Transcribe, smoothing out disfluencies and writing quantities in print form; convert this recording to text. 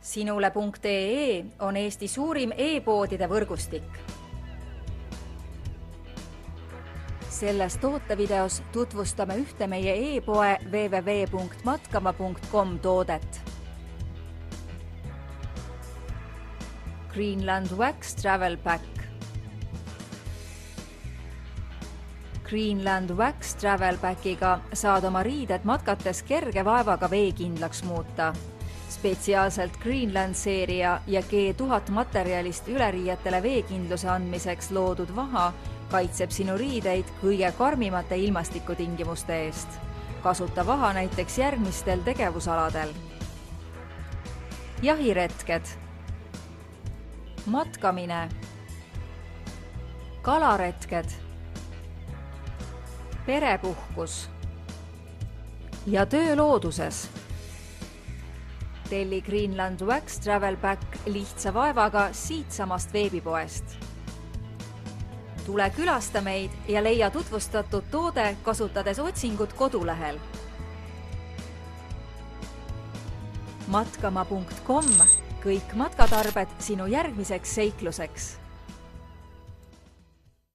Sinule.ee on Eesti suurim e-poodide võrgustik. Selles tootevideos tutvustame ühte meie e-poe www.matkama.com toodet. Greenland Wax Travel Pack. Greenland Wax Travel Packiga saad oma riided matkates kerge vaevaga veekindlaks muuta. Spetsiaalselt Greenland seeria ja G1000 materjalist üleriietele veekindluse andmiseks loodud vaha kaitseb sinu riideid kõige karmimate ilmastikutingimuste eest. Kasuta vaha näiteks järgmistel tegevusaladel. Jahiretked, matkamine, kalaretked, perepuhkus ja töö looduses. Telli Greenland Wax Travel Pack lihtsa vaevaga siitsamast veebipoest. Tule külasta meid ja leia tutvustatud toode kasutades otsingut kodulehel. Matkama.com, kõik matkatarbed sinu järgmiseks seikluseks.